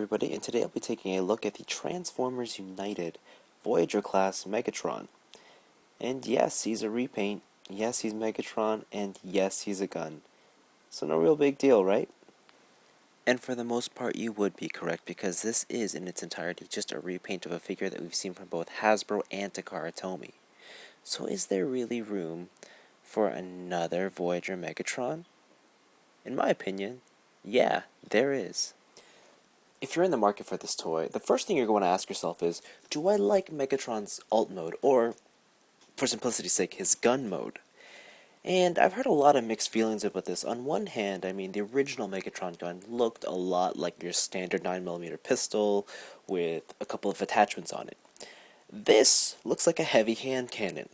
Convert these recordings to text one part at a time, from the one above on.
everybody, and today I'll be taking a look at the Transformers United Voyager class Megatron. And yes, he's a repaint, yes, he's Megatron, and yes, he's a gun. So no real big deal, right? And for the most part, you would be correct, because this is in its entirety just a repaint of a figure that we've seen from both Hasbro and Takara Tomy. So is there really room for another Voyager Megatron? In my opinion, yeah, there is. If you're in the market for this toy, the first thing you're going to ask yourself is, do I like Megatron's alt mode, or, for simplicity's sake, his gun mode? And I've heard a lot of mixed feelings about this. On one hand, I mean, the original Megatron gun looked a lot like your standard 9mm pistol with a couple of attachments on it. This looks like a heavy hand cannon.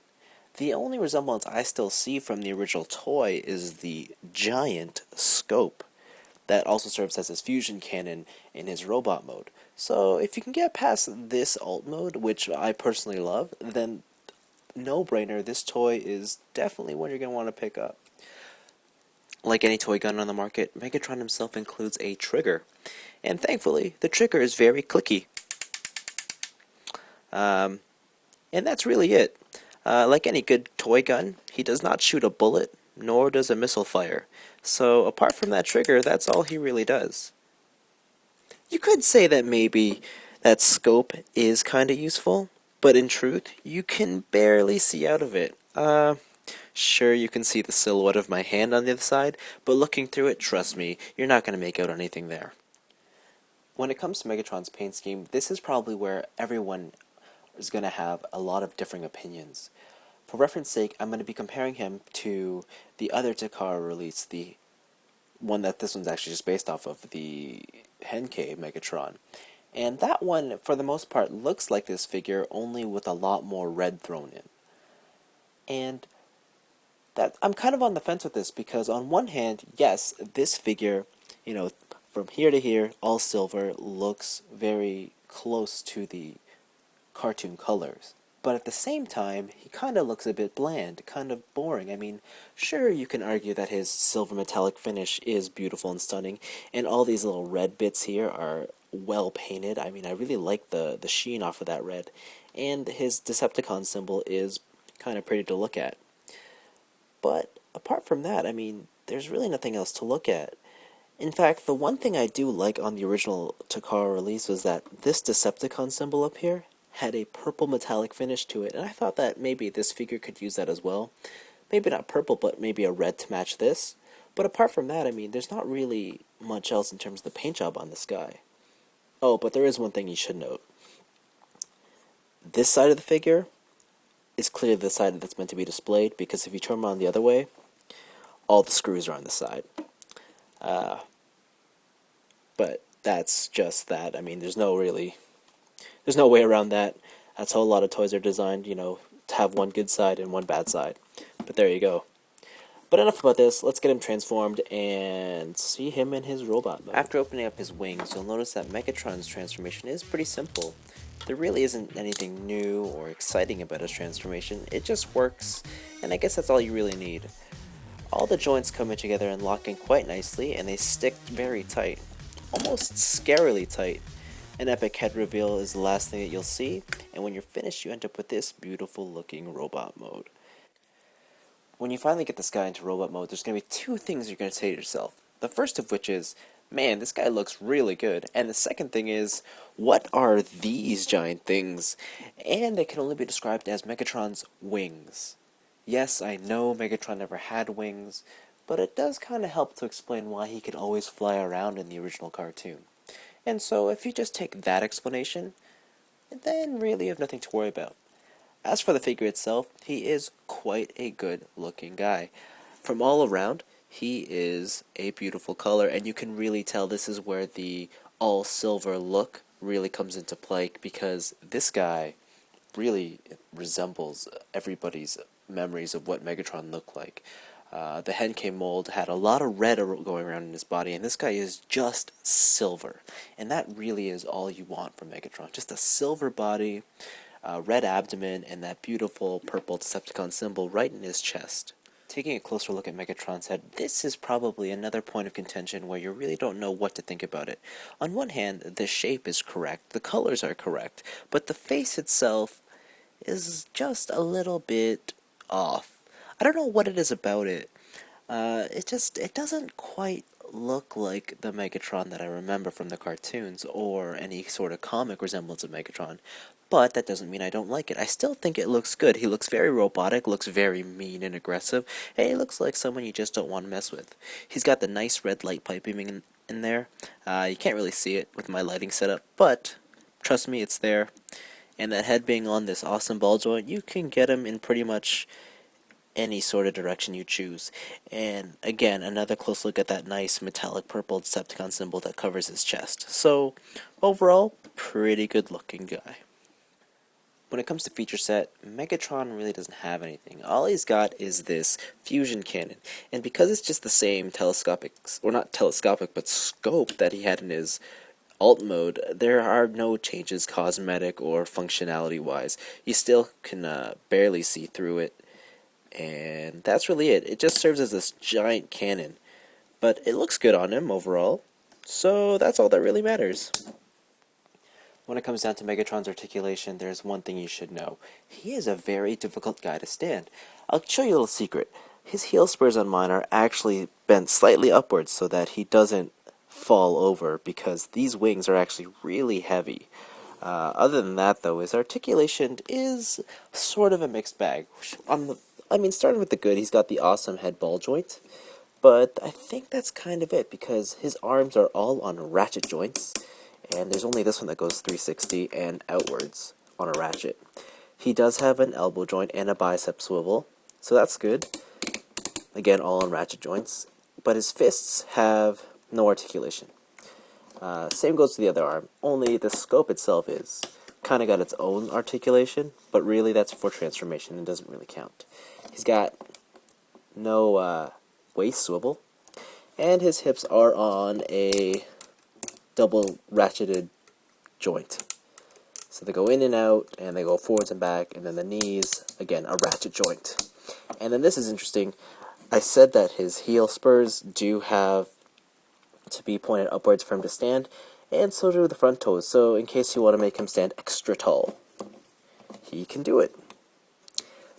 The only resemblance I still see from the original toy is the giant scope that also serves as his fusion cannon in his robot mode. So if you can get past this alt mode, which I personally love, then no-brainer, this toy is definitely one you're going to want to pick up. Like any toy gun on the market, Megatron himself includes a trigger, and thankfully the trigger is very clicky. And that's really it. Like any good toy gun, he does not shoot a bullet, nor does a missile fire. So apart from that trigger, that's all he really does. You could say that maybe that scope is kinda useful, but in truth, you can barely see out of it. Sure, you can see the silhouette of my hand on the other side, but looking through it, trust me, you're not gonna make out anything there. When it comes to Megatron's paint scheme, this is probably where everyone is gonna have a lot of differing opinions. For reference sake, I'm going to be comparing him to the other Takara release, the one that this one's actually just based off of, the Henkei Megatron. And that one, for the most part, looks like this figure, only with a lot more red thrown in. And that I'm kind of on the fence with this, because on one hand, yes, this figure, from here to here, all silver, looks very close to the cartoon colors. But at the same time, he kind of looks a bit bland, kind of boring. I mean, sure, you can argue that his silver metallic finish is beautiful and stunning, and all these little red bits here are well painted. I mean, I really like the sheen off of that red, and his Decepticon symbol is kind of pretty to look at. But apart from that, I mean, there's really nothing else to look at. In fact, the one thing I do like on the original Takara release was that this Decepticon symbol up here had a purple metallic finish to it, and I thought that maybe this figure could use that as well. Maybe not purple, but maybe a red to match this. But apart from that, I mean, there's not really much else in terms of the paint job on this guy. Oh, but there is one thing you should note. This side of the figure is clearly the side that's meant to be displayed, because if you turn him on the other way, all the screws are on the side. But that's just that. I mean, there's no way around that. That's how a lot of toys are designed, to have one good side and one bad side. But there you go. But enough about this, let's get him transformed and see him in his robot mode. After opening up his wings, you'll notice that Megatron's transformation is pretty simple. There really isn't anything new or exciting about his transformation, it just works, and I guess that's all you really need. All the joints come in together and lock in quite nicely, and they stick very tight. Almost scarily tight. An epic head reveal is the last thing that you'll see, and when you're finished, you end up with this beautiful looking robot mode. When you finally get this guy into robot mode, there's going to be two things you're going to say to yourself. The first of which is, man, this guy looks really good. And the second thing is, what are these giant things? And they can only be described as Megatron's wings. Yes, I know Megatron never had wings, but it does kind of help to explain why he could always fly around in the original cartoon. And so if you just take that explanation, then really you have nothing to worry about. As for the figure itself, he is quite a good looking guy. From all around, he is a beautiful color, and you can really tell this is where the all silver look really comes into play, because this guy really resembles everybody's memories of what Megatron looked like. The Henkei mold had a lot of red going around in his body, and this guy is just silver. And that really is all you want from Megatron. Just a silver body, red abdomen, and that beautiful purple Decepticon symbol right in his chest. Taking a closer look at Megatron's head, this is probably another point of contention where you really don't know what to think about it. On one hand, the shape is correct, the colors are correct, but the face itself is just a little bit off. I don't know what it is about it. It doesn't quite look like the Megatron that I remember from the cartoons or any sort of comic resemblance of Megatron. But that doesn't mean I don't like it. I still think it looks good. He looks very robotic, looks very mean and aggressive, and he looks like someone you just don't want to mess with. He's got the nice red light pipe beaming in there. You can't really see it with my lighting setup, but trust me, it's there. And that head being on this awesome ball joint, you can get him in pretty much any sort of direction you choose. And again, another close look at that nice metallic purple Decepticon symbol that covers his chest. So, overall, pretty good looking guy. When it comes to feature set, Megatron really doesn't have anything. All he's got is this fusion cannon, and because it's just the same telescopic, or not telescopic, but scope that he had in his alt mode, there are no changes cosmetic or functionality wise. You still can barely see through it, and that's really it. It just serves as this giant cannon, but it looks good on him overall, so that's all that really matters. When it comes down to Megatron's articulation, there's one thing you should know. He is a very difficult guy to stand. I'll show you a little secret. His heel spurs on mine are actually bent slightly upwards so that he doesn't fall over, because these wings are actually really heavy. Other than that, though, his articulation is sort of a mixed bag. Starting with the good, he's got the awesome head ball joint, but I think that's kind of it, because his arms are all on ratchet joints, and there's only this one that goes 360 and outwards on a ratchet. He does have an elbow joint and a bicep swivel, so that's good. Again, all on ratchet joints, but his fists have no articulation. Same goes to the other arm, only the scope itself is kind of got its own articulation, but really that's for transformation and doesn't really count. He's got no waist swivel, and his hips are on a double ratcheted joint. So they go in and out, and they go forwards and back, and then the knees, again, a ratchet joint. And then this is interesting. I said that his heel spurs do have to be pointed upwards for him to stand, and so do the front toes. So in case you want to make him stand extra tall, he can do it.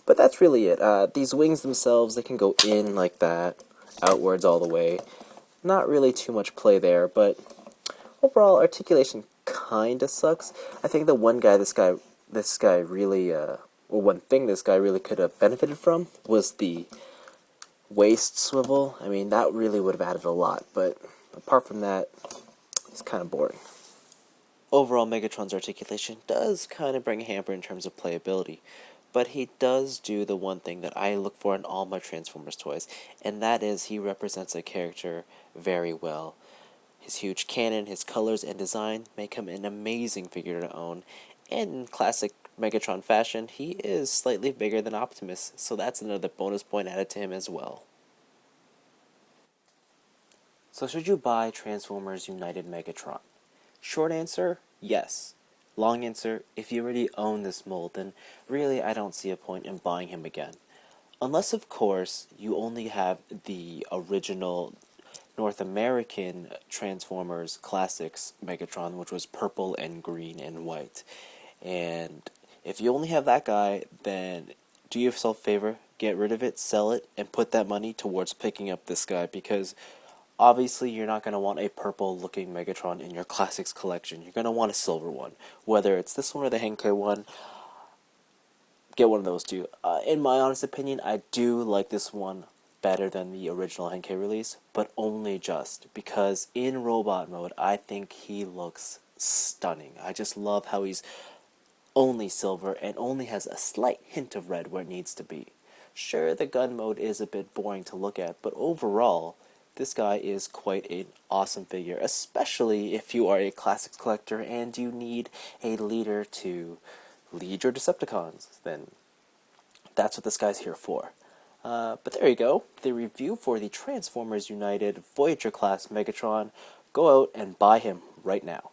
But that's really it. These wings themselves, they can go in like that, outwards all the way. Not really too much play there, but overall, articulation kinda sucks. I think the one guy this guy really, or one thing this guy really could have benefited from was the waist swivel. I mean, that really would have added a lot, but apart from that, it's kind of boring. Overall, Megatron's articulation does kind of bring a hamper in terms of playability, but he does do the one thing that I look for in all my Transformers toys, and that is he represents a character very well. His huge cannon, his colors, and design make him an amazing figure to own, and in classic Megatron fashion, he is slightly bigger than Optimus, so that's another bonus point added to him as well. So should you buy Transformers United Megatron? Short answer, yes. Long answer, if you already own this mold, then really I don't see a point in buying him again. Unless, of course, you only have the original North American Transformers Classics Megatron, which was purple and green and white. And if you only have that guy, then do yourself a favor, get rid of it, sell it, and put that money towards picking up this guy, because obviously you're not going to want a purple looking Megatron in your Classics collection. You're going to want a silver one. Whether it's this one or the Henkei one, get one of those two. In my honest opinion, I do like this one better than the original Henkei release, but only just because in robot mode, I think he looks stunning. I just love how he's only silver and only has a slight hint of red where it needs to be. Sure, the gun mode is a bit boring to look at, but overall, this guy is quite an awesome figure, especially if you are a Classics collector and you need a leader to lead your Decepticons. Then that's what this guy's here for. But there you go, the review for the Transformers United Voyager class Megatron. Go out and buy him right now.